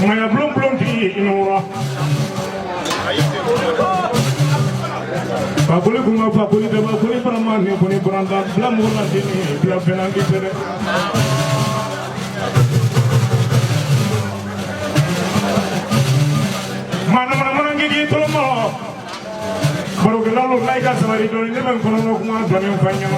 Maya blum blum di inora. Pakuli bunga pakuli deba pakuli paramani pakuli beranda blam murna dini blam penangi tere. Mana gigi tolong baru kelalu naik asmari doni ni mengkono kuma doni upanya.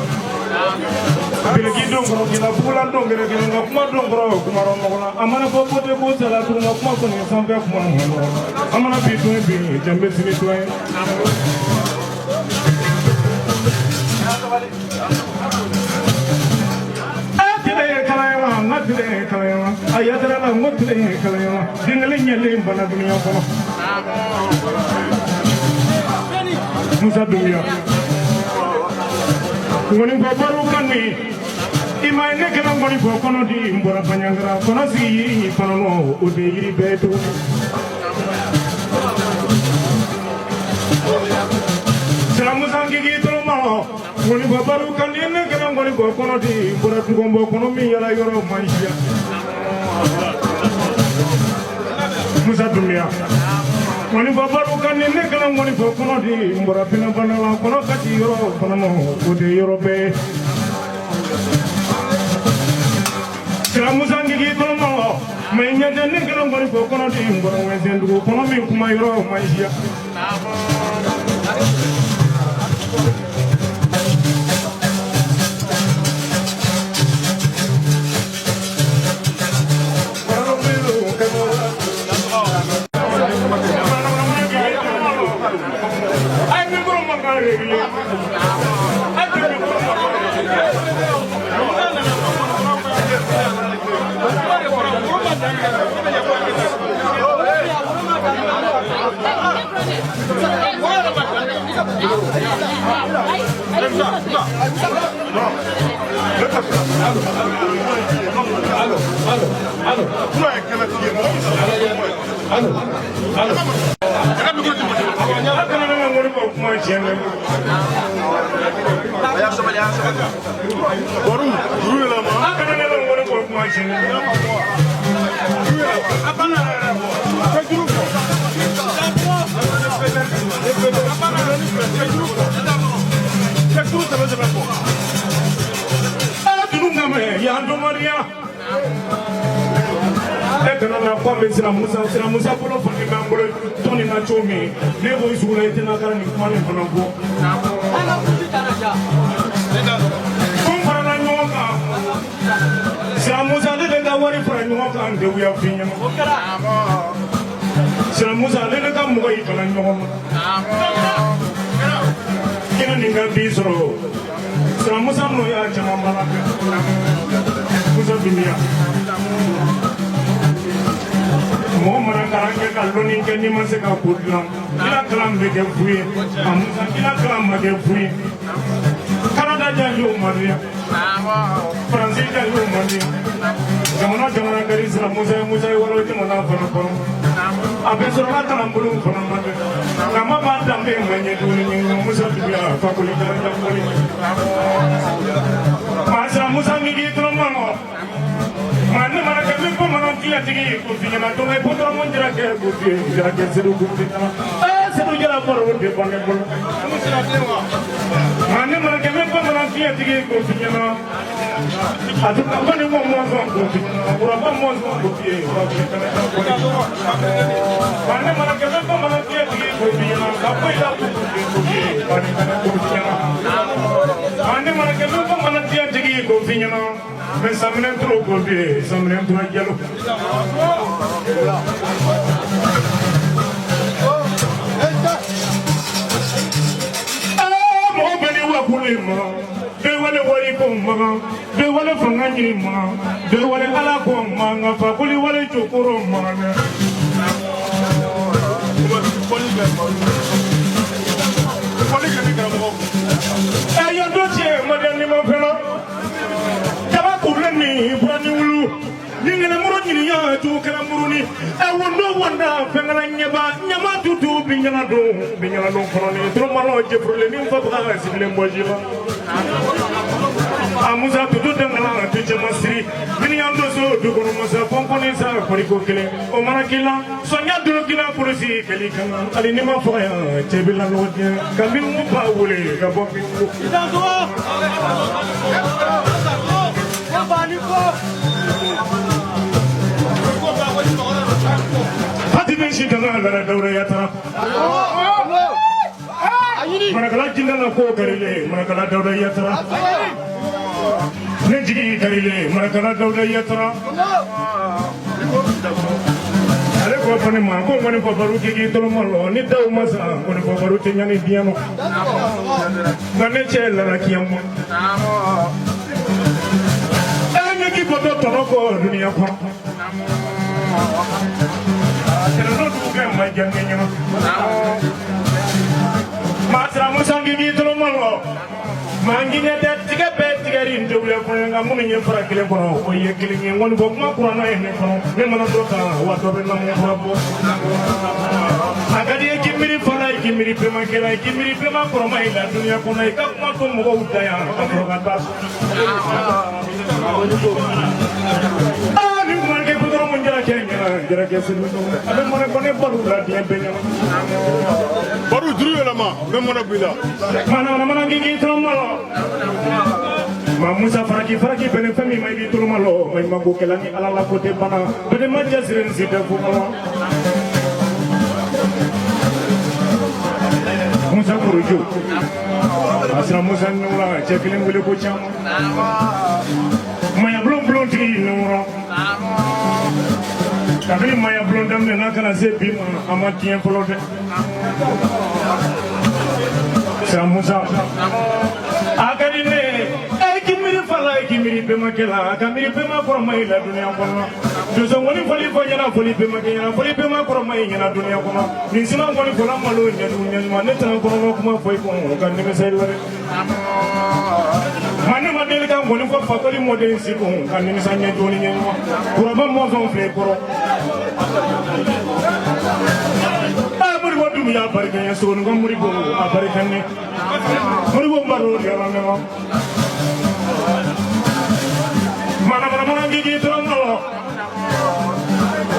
Bila gitu kalau kita pulang dong kira nggak kuma dong kalau kuma orang amana bobo de bobo salah tuh nggak kuma tuh sampai kuma orang amana bitu ini jambe sini tuh ya. Tidak kalaya ayat adalah nggak tidak kalaya tinggalin nyelim pada dunia kono. Musa dunia. Ngoni baru kan nih. Ima ini kena ngoni kono di mbora panjangera kono si panono udah iri betu. Selamu sangi gitu mau. Ngoni baru kan ini kena ngoni kono di mbora tugombo kono mi yala yoro maisha. Musa dunia. Ngoni baru kan ini kena ngoni kono di mbora pina panala kono kati yoro kono udah yoro be. Selamu sangi gitu mau. Mainnya jadi kena ngoni kono di mbora wesen dugo kono mi kuma yoro maisha. Sira Musa polo fani bangolo toni na chomi ne bo isula itena kara ni kumani fanango kumpara nyoka Sira Musa le ga wari fara nyoka ande uya finya Sira Musa le ga muga itana nyoka kina ninga bisro Sira Musa no ya chama malaka Musa dunia Momara karangke kaloni keni masih kaputlang, kila kelam bege fui, amusa kila kelam bege fui. Kanada jauh Maria, Francis jauh Maria. Jamana kari Sira Musa walau jamana pernah. Abis surga kelam belum pernah mati. Nama badam be menyeduni Musa dia fakuli kerja fakuli. Sira Musa migi teromong. Mana kami pun menantikan tinggi kursinya, nanti kami pun terus menjelaskan kursi, menjelaskan seru kursinya. Seru jalan baru di pantai pun. Mana kami pun menantikan tinggi kursinya, aduh apa ni mau masuk kursinya, berapa masuk kursi? Mana kami pun menantikan tinggi kursinya, apa yang kursi? Mana kami pun menantikan tinggi kursinya. Mais ça me l'aime trop côté, ça me l'aime trop dialogue. Mon béni wa kulima, de wale wali komma, de wale fangani ma, de wale ala komma, ngafa kuli wale chokoro ma. Ayo dossier madame mo felo. Ni brani wulu ningena muro nyini ya tu kala muruni e wondo wanda fengala nyaba nyama tutu binyana do kono ni to malo jefrule ni fa ba sibile mbojiba amusa tutu dangala tuje masiri mini ando so du kono masa pomponi sa koriko kele o marakila sonya do kila polisi kali kan ali ni ma foya tebila no dia kambi mu ba wole ka bombi idazo ya bani ko hadi shi kana da daure ya tara manakala jindana ko karile manakala daure ya tara Nejigi karile manakala daure ya tara ale ko fane ma ko ngone ko baru ki to malo ni daw masa ngone ko baru te nyani diano ngane chela na kiyamo ele ki bodo to ko dunia ko tera no du ke ma jange nyama matra musangi ki to malo mangine de tiga be tiga rin double ko nga mun ñe fara kile ko o ye kile ngi ngoni bo ma ko na en ko ne mana do ka wa do be na mo bo agadi ki miri fala ki miri pe ma kela ki miri pe ma ko ma ila dunia ko na ka ma ko mo go daya ka ko ga ta ni mo ke ko mo njara ke njara ke se no abe mo ne ko ne baru la die be nyama baru duru la ma be mo na bila mana ngi to malo ma musa faraki bene fami mai bi tulu malo mai mango kelani ala la kote bana bene ma jasiren sita fu malo musa kuruju asra musa nula chekile ngule ko cham maya blon ti nura kabili maya blon dam na kana se bi amatien flode sa musa agarine kimiri fala kimiri bema kela kamiri bema ko mai la dunia kono duso ngoni fali fo nyana fali bema kela fali bema ko mai nyana dunia kono ni sina ngoni fola malo nyadu nyadu mane tan ko no kuma foi ko kan ni sai lore mane model kan ngoni ko fakoli model si ko kan ni sa nyadu ni nyadu ko ba mo son fe ko aburi wadu mi ya barke ya so ngom muri bo abarke ni muri bo baro ya ma mana ngi to no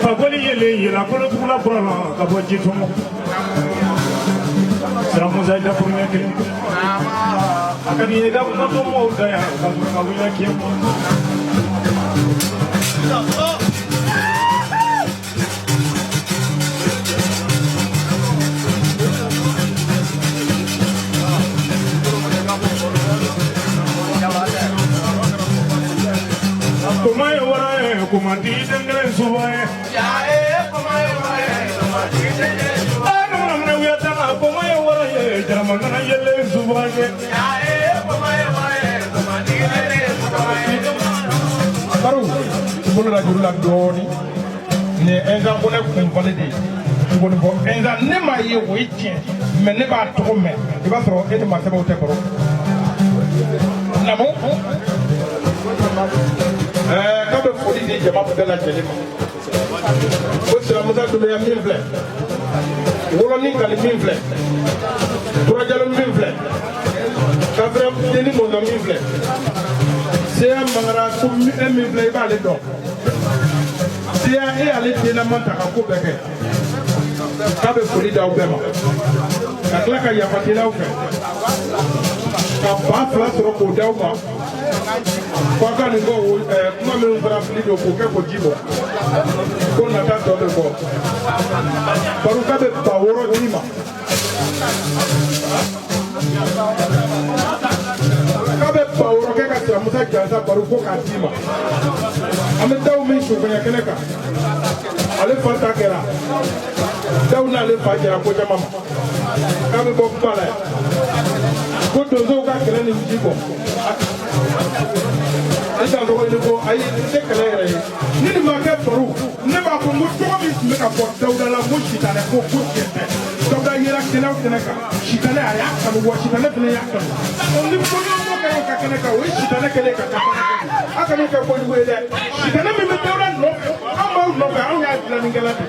fa ko ni yele yela ko lu la brona ka bo jitu mo sera mo zai da pour nek akani ne ga mo to mo da ya ka ko wi la ki Kumati dengre suwaye ya kumaye waraye kumati dengre suwaye anu namne wiyata kumaye waraye jamana yele suwaye ya kumaye waraye kumati dengre suwaye baru bolo la jurula doni ne enza bone kumvalide ngoni bo enza ne ma ye woitien me ne ba to me e ba so e ma se ba te boro namo kabe foli ni jama bela jelima o sira musa dule ya min fle wolo ni kali min fle tura jalo min fle kafra deni mo no min fle se mangara ko min fle ba le do se e ale dena manta ka ko beke kabe foli da obema ka kla ka ya fatila o fe ka ba fla soro ko da o ma kwa ni go kuma me mbara flido ko ke ko jibo ko na ta do be ko paru ka be paworo jima ka be paworo ke ka tra musa janza paru ko ka jima ame daw mi shu ko ya keneka ale fanta kera daw na le fa kera ko jama ka be ko pala ko dozo ka kera ni jibo ida do ni ko ay te kala yere ni ni ma ke faru ne ba ko mo to mi me ka ko dawda la mo shita ne ko ko kete dawda yera kena kena ka shita ne ya ka mo shita ne ne ya ka o ni ko no mo ka kena ka o shita ne kele ka aka no ka ko ni we de shita ne me dawda no ama nɔfɛ anw y'a dilannikɛla de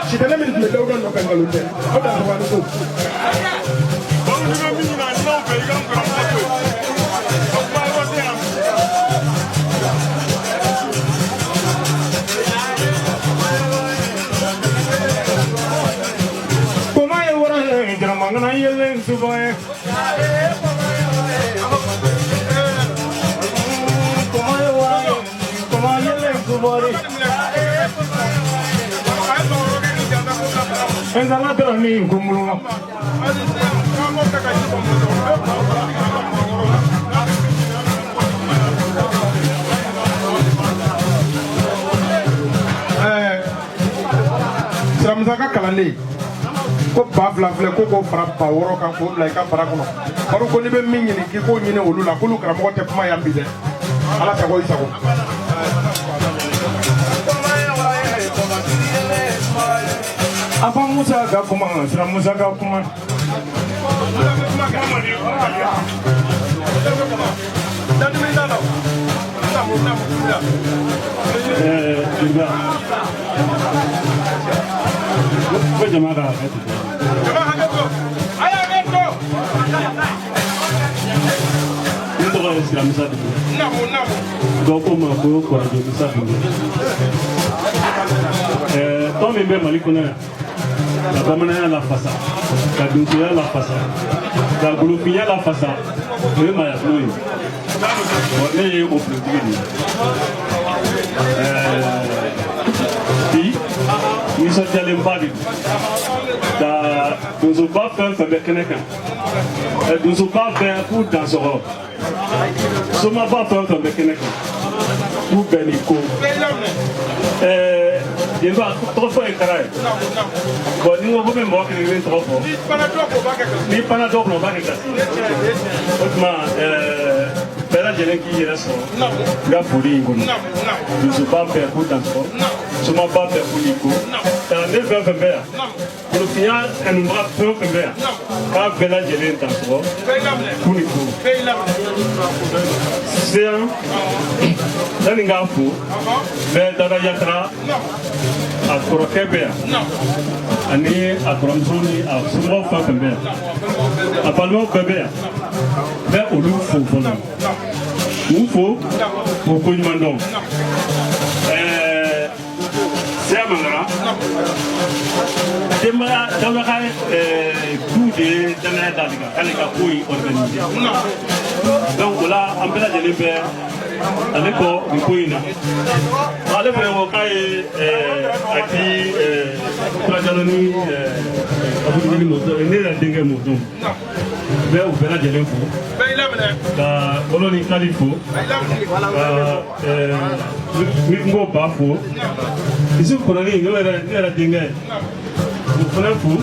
sitanɛ min tun bɛ Dawuda nɔfɛ nkalon tɛ aw dan tɔgɔ ko. Bawo ni bɛ min ɲini a n'aw fɛ i ka n karamɔgɔ to yen. O kuma yɔrɔ tɛ yan. Koma ye wɔrɔ ye jaramangana yelen suba ye. Enggak ada nih kumulung. Siramusaka kalanden ko ba fila filɛ ko fara ba wɔɔrɔ kan k'o bila I ka bara kɔnɔ baro ko n'i bɛ min ɲini k'i k'o ɲini olu la k'olu karamɔgɔ tɛ kuma yan bi dɛ Ala sago I sago. Apa Musa ka kuma sira Musa ka kuma la bamananya la fasa, la dunkuya la fasa, la gulufiya la fasa, le maya floye. On est au plus dur. Puis, nous sommes allés m'badi. Nous sommes pas fait avec quelqu'un. Nous sommes pas fait pour dans ce rôle. Nous sommes pas fait avec quelqu'un. Pour Benico. Il va trop faire un carré. Bon, nous avons même voir qu'il y a trop fort. Ni panadol, on va regarder. Autrement, Bella Jelen qui est là, Gafuri, nous ne sommes pas fait pour transport. Nous ne sommes pas fait pour Nico. Dans les 20 février, pour le final, elle nous va faire février. Quand Bella Jelen transport, pour Nico. C'est un. Dans les gafou, mais dans la yatra, à Korokebea, ani à Koromzoni, à Sumo Fakembea, à Palmo Bebea, vers Oloufo, Oufo, pour Koumandon. C'est un mangara. Dans le cas tout de Dana Dalika, Alika Pouy organisé. Donc là, en bella de l'hiver, avec le Pouina. Allez, vous voyez, à qui Prajaloni, à vous dire le mot, et n'est la dingue mouton. Vers vous verrez de l'info. La colonie Califo, Mimbo Bafo. Ici, vous connaissez, il y a la dingue. Vous connaissez fou.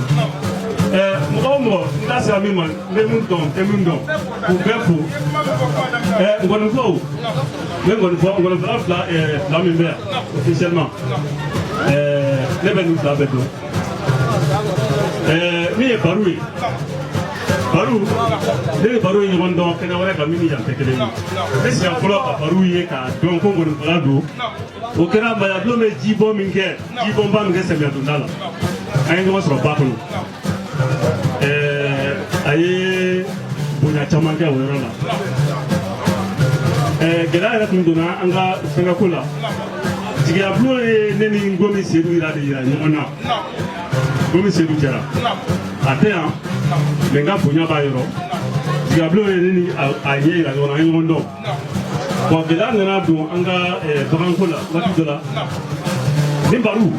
Moi, là, c'est la même, les moutons, vous faites fou. On va nous voir. Mais on va faire la même officiellement. Les bénéfices là, bête. Mais Baroui. Barou, les Barou, ils vont donc avoir un mini jantékelé. Mais c'est un flot à Baroui, donc on va nous parler. Au Kenya, il y a deux mais 10 bombes, 10 bombes, c'est bien tout là. Un gros sur le bateau. Aïe, on a chamaké au Rwanda. Gela era tunduna anga Singapore. Tiga blue neni ngomi sedu ira de ira nyona. Ngomi sedu jara. Atea, lenga punya ba yoro. Tiga blue neni aye ira nyona ngondo. Bon gela ngana du anga Barankola, wati dola. Ni baru.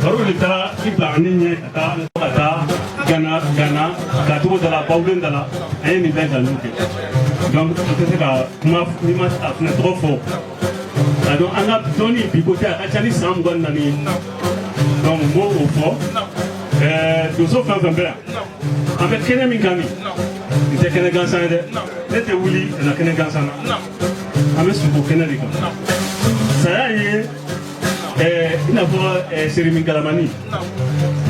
Baru litara ibla ninye ata Ghana, Gâteau de la Paulin de la un hiver dans nous. Donc, c'est que trop fort. Donc, on a donné picoté à Chani Samban Nani. Donc, mot au fort. Nous sommes en train avec Kenya Minkani. Il était Kenya Gansana. Il était Willy, la Kenya Gansana. Avec ce beau Kenya Rica. Ça y est, il n'a pas Sérémi Galamani.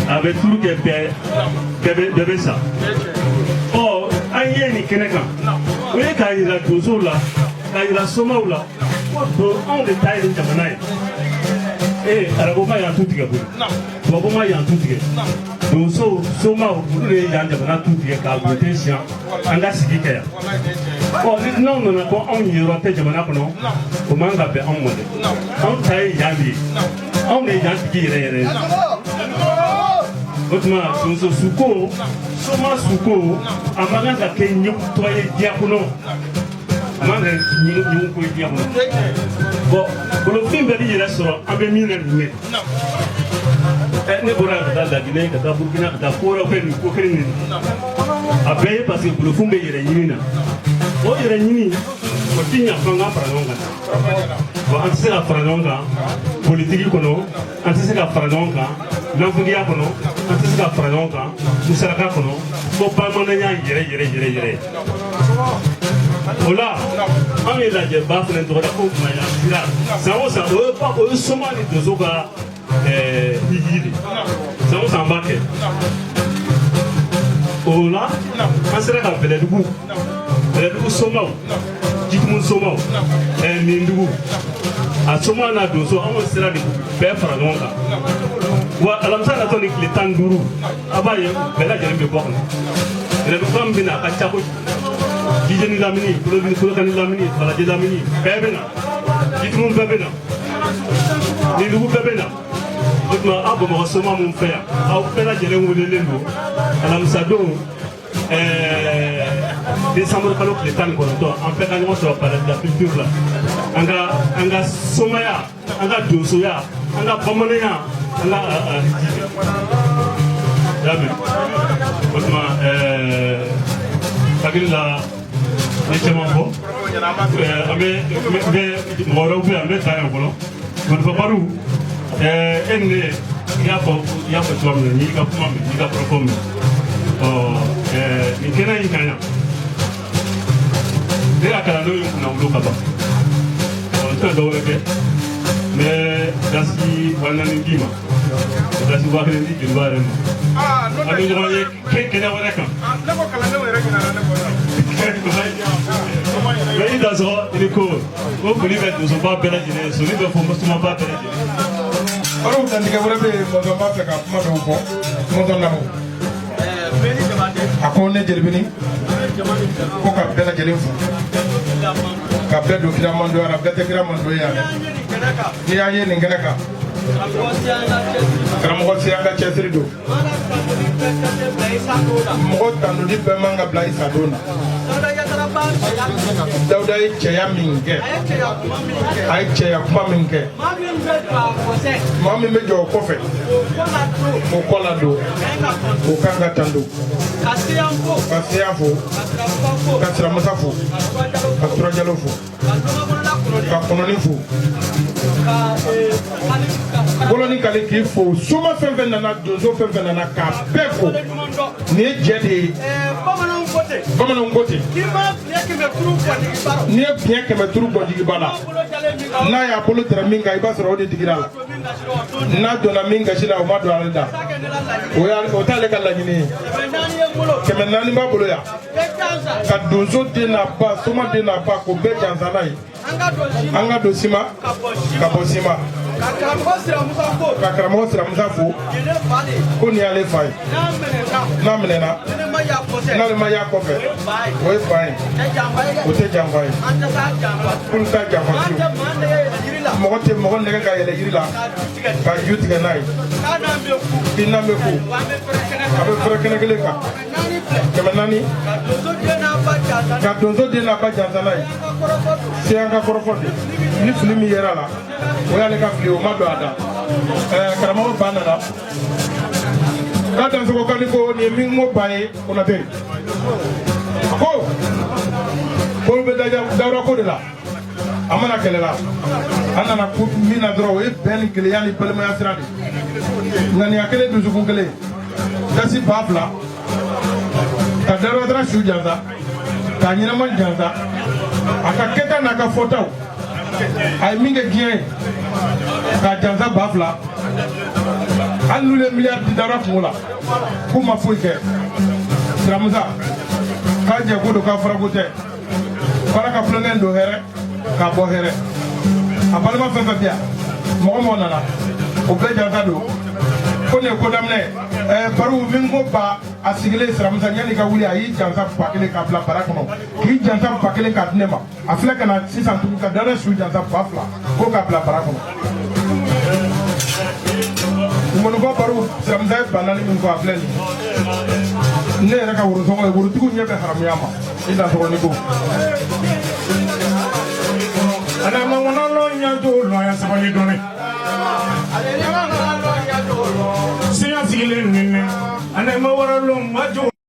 Avec tout le bébé ça. Oh, aïe, ni Keneka. Oui, quand il a toujours là, quand il a sommeil là, on détaille le Jamanaï. araboma yan tu tigɛ bolo tubabuma yan tu tigɛ donso soma olu de ye yan jamana tu tigɛ k'a gote siyan an ka sigi kɛ yan n'anw nana ko anw yɔrɔ tɛ jamana kɔnɔ o man ka bɛn anw ma dɛ anw ta ye yan de ye anw de ye yan tigi yɛrɛ yɛrɛ ye o tuma donso suko soma suko a man kan ka kɛ ɲɛkutɔ ye diɲɛ kɔnɔ a man kan ka ɲɛkutɔ ye diɲɛ kɔnɔ bon bolofin bɛɛ b'i yɛrɛ sɔrɔ an bɛ min na nin ye ne bɔra ka taa Laginɛ ka taa Burukina ka taa ko wɛrɛw kɛ nin ko kelen nin a bɛɛ ye parce que bolofin bɛ yɛrɛ ɲini na o yɛrɛ ɲini o ti ɲa fɔ an ka fara ɲɔgɔn kan bon an tɛ se ka fara ɲɔgɔn kan politiki kɔnɔ an tɛ se ka fara ɲɔgɔn kan nafugiya kɔnɔ an tɛ se ka fara ɲɔgɔn kan musaraka kɔnɔ fo bamananya yɛrɛ o la an ye lajɛba fana tɔgɔda ko kumaya sira san o san o ye soma ni donso ka hiji de san o san b'a kɛ o la an sera ka bɛlɛdugu somaw jitumu somaw nindugu a soma n'a donso an sera de bɛɛ fara ɲɔgɔn kan wa alamisa natɔ ni tile 15 a b'a ye bɛɛ lajɛlen bɛ bɔ kɔnɔ bɛlɛduguba min bɛ na a ka ca kojugu Jijeni Lamini, Kolokani Lamini, Balaji Lamini, bɛɛ bɛ na jitumu bɛɛ bɛ na nindugu bɛɛ bɛ na o tuma aw Bamakɔ soma min fɛ yan aw bɛɛ lajɛlen welelen don alamisa don décembre kalo tile 19 an bɛɛ ka ɲɔgɔn sɔrɔ palais de la culture la an ka somaya an ka donsoya an ka bamananya an ka hiji y'a mɛn o tuma hakili la ne caman fɔ an bɛ mɔgɔ wɛrɛw bɛ yan an bɛ taa yan fɔlɔ Malifa Madu e ni ne i y'a fɔ cogoya min na n'i ka kuma mɛn n'i ka kɔrɔfɔ mɛn nin kɛnɛ in kan yan ne ka kalandenw ye kunnawolo ka ban n tɛna dɔ wɛrɛ kɛ n bɛ gasi 4 d'i ma gasi 1 di jeliba yɛrɛ ma an bɛ ɲɔgɔn ye kɛnɛ wɛrɛ kan mais i da sɔrɔ i ko foli bɛ donsoba bɛɛ lajɛlen soli bɛ fɔ sumaba bɛɛ lajɛlen ɔrɔw dantigɛ wɛrɛ bɛ yen mɔzɔn b'a fɛ ka kuma dɔw fɔ mɔzɔn lamɔ a ko ne jelibini ko ka bɛɛ lajɛlen fo ka bɛɛ don kira mandoya la bɛɛ tɛ kira mandoya n'i y'a ye nin kɛnɛ kan karamɔgɔ si an ka cɛsiri don mɔgɔ tanuni bɛɛ man ka bila i sadon na Dawuda ye cɛya min kɛ a ye cɛya kuma min kɛ maa min bɛ jɔ o kɔfɛ o kɔ la don o kan ka tan don ka seya fo ka siramusa fo ka turajalo fo ka kɔnɔni fo Boloni kale k'i fo soma fɛn fɛn nana donso fɛn fɛn nana k'a bɛɛ fo nin ye jɛ de ye bamananw ko ten n'i ye fiɲɛ 500 bɔ jigiba la n'a y'a bolo tɛrɛ min kan i b'a sɔrɔ o de digira la n'a donna min gasi la o ma don ale da o t'ale ka laɲini ye 400 b'a bolo yan ka donso den n'a ba soma den n'a ba k'o bɛɛ jansa n'a ye an ka don sima ka bɔ sima ka karamɔgɔ siramusa fo ko nin y'ale fa ye n'a minɛna n'ale ma y'a kɔfɛ o ye fa ye o tɛ janfa ye k'olu t'a janfa fiyewu mɔgɔ nɛgɛ ka yɛlɛ yiri la ka ju tigɛ n'a ye k'i nan bɛ fo a bɛ fɛrɛ kɛnɛ kelen kan 400 ka donso den n'a ba jansa n'a ye se an ka kɔrɔfɔ de ni fili min yera la o y'ale ka fili o ma don a da karamɔgɔ ba nana k'a dansogo kani ko nin ye min ko ba ye Konate a ko k'olu bɛ Dawuda ko de la a mana kɛlɛ la an nana min na dɔrɔn o ye bɛn ni kelenya ni balimaya sira de ŋaniya kelen dusukun kelen dasi 2000 ka Dawuda su jansa k'a ɲɛnama jansa a ka kɛta n'a ka fɔtaw a ye min kɛ diɲɛ ye k'a jansa 2000 hali n'u ye miliyari di Dawuda kungo la k'u ma foyi kɛ siramusa k'a jɛ ko don k'a fɔra ko tɛ fara ka kulonkɛ don hɛrɛ k'a bɔ hɛrɛ a balima fɛn fɛn bɛ yan mɔgɔ nana o bɛɛ jansa don ko nin ye ko daminɛ baro min ko ba a sigilen siramusa yanni ka wuli a y'i jansa ba kelen k'a bila bara kɔnɔ k'i jansa ba kelen k'a di ne ma a filɛ ka na sisan tuguni ka dana su jansa ba fila ko k'a bila bara kɔnɔ mɔnifɔ baro siramusa ye ba naani min fɔ a filɛ nin ne yɛrɛ ka worosɔngɔ ye worotigiw ɲɛ bɛ haramuya ma i dansɔgɔni ko